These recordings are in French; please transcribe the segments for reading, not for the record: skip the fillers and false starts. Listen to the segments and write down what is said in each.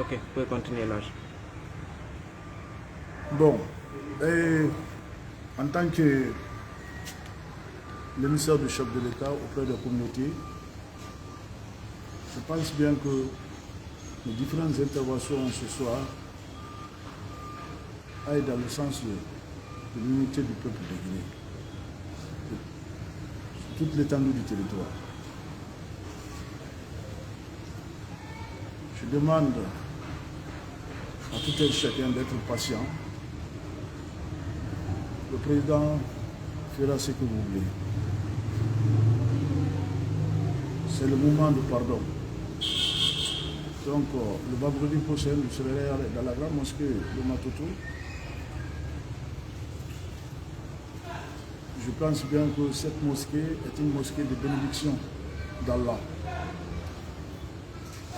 Ok, vous pouvez continuer là. Bon, en tant que l'émissaire du chef de l'État auprès de la communauté, je pense bien que les différentes interventions ce soir aillent dans le sens de l'unité du peuple de Guinée, sur toute l'étendue du territoire. Je demande à tout un chacun d'être patient. Le président fera ce que vous voulez. C'est le moment de pardon. Donc, le vendredi prochain, je serai dans la grande mosquée de Matoto. Je pense bien que cette mosquée est une mosquée de bénédiction d'Allah.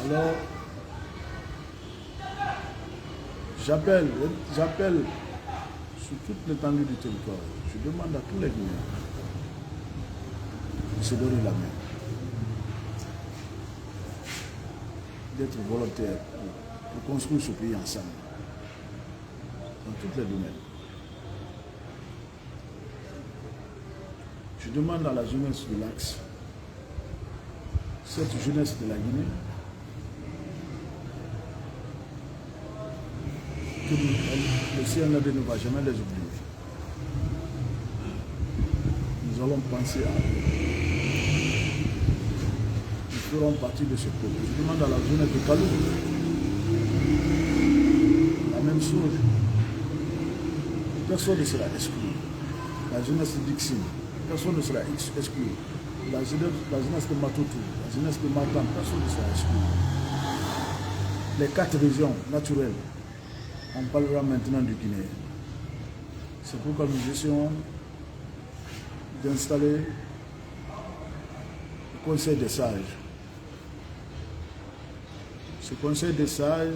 Alors, j'appelle sur toute l'étendue du territoire. Je demande à tous les Guinéens de se donner la main, d'être volontaires pour construire ce pays ensemble, dans tous les domaines. Je demande à la jeunesse de l'Axe, cette jeunesse de la Guinée, que le CNRD ne va jamais les oublier. Nous allons penser à eux. Nous ferons partie de ce peuple. Je demande à la jeunesse de Kalou la même chose. Personne ne sera exclu. La jeunesse de Dixine, personne ne sera exclu. La jeunesse de Matoto, la jeunesse de Matam, personne ne sera exclu. Les 4 régions naturelles. On parlera maintenant du Guinée. C'est pourquoi nous essayons d'installer le Conseil des sages. Ce Conseil des sages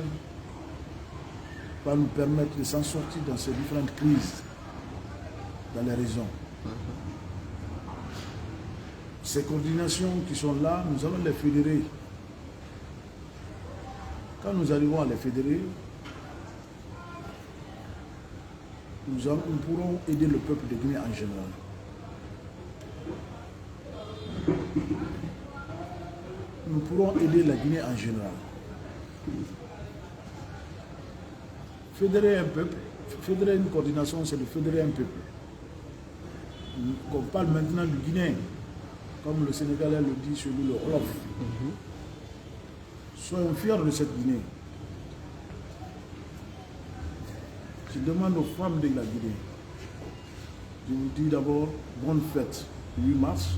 va nous permettre de s'en sortir dans ces différentes crises dans les régions. Ces coordinations qui sont là, nous allons les fédérer. Quand nous arrivons à les fédérer, nous pourrons aider le peuple de Guinée en général. Nous pourrons aider la Guinée en général. Fédérer un peuple, fédérer une coordination, c'est de fédérer un peuple. On parle maintenant du Guinéen, comme le Sénégalais le dit sur lui, le Wolof. Soyons fiers de cette Guinée. Je demande aux femmes de la Guinée, je vous dis d'abord bonne fête, 8 mars.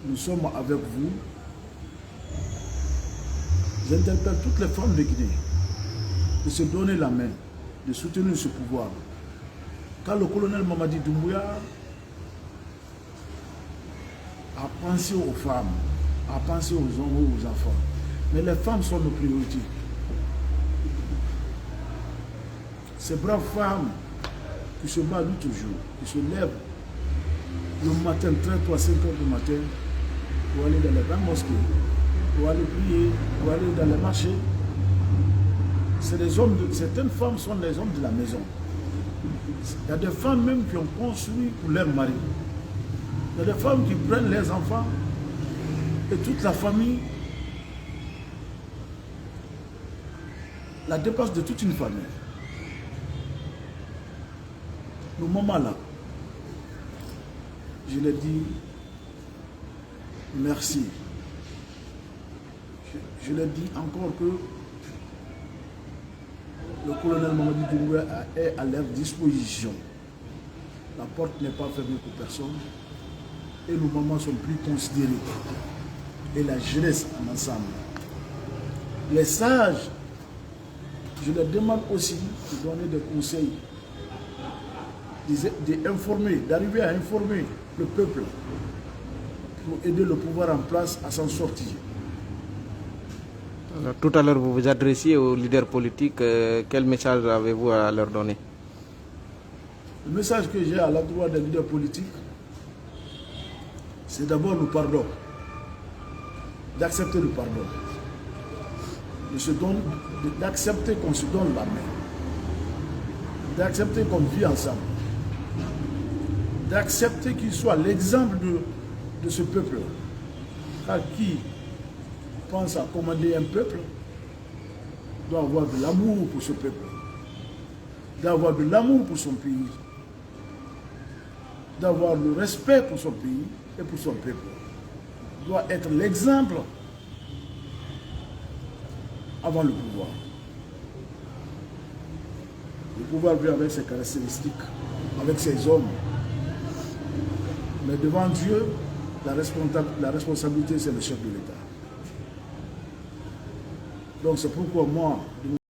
Nous sommes avec vous. J'interpelle toutes les femmes de Guinée de se donner la main, de soutenir ce pouvoir. Quand le colonel Mamadi Doumbouya a pensé aux femmes, a pensé aux hommes et aux enfants, mais les femmes sont nos priorités. Ces braves femmes qui se battent toujours, qui se lèvent le matin, très tôt à 5 heures du matin, pour aller dans les grandes mosquées, pour aller prier, pour aller dans les marchés. Certaines femmes sont les hommes de la maison. Il y a des femmes même qui ont construit pour leur mari. Il y a des femmes qui prennent les enfants et toute la famille, la dépense de toute une famille. Nos mamans là, je leur dis merci. Je leur dis encore que le colonel Mamadi Doumbouya est à leur disposition. La porte n'est pas fermée pour personne et nos mamans sont plus considérées. Et la jeunesse en ensemble. Les sages, je leur demande aussi de donner des conseils, d'arriver à informer le peuple pour aider le pouvoir en place à s'en sortir. Alors, tout à l'heure, vous vous adressiez aux leaders politiques. Quel message avez-vous à leur donner? Le message que j'ai à l'endroit des leaders politiques, c'est d'abord le pardon, d'accepter le pardon. d'accepter qu'on se donne la main, d'accepter qu'on vit ensemble, d'accepter qu'il soit l'exemple de ce peuple, car qui pense à commander un peuple doit avoir de l'amour pour ce peuple, doit avoir de l'amour pour son pays, d'avoir le respect pour son pays et pour son peuple, doit être l'exemple avant le pouvoir. Le pouvoir vient avec ses caractéristiques, avec ses hommes. Mais devant Dieu, la responsabilité, c'est le chef de l'État. Donc c'est pourquoi moi,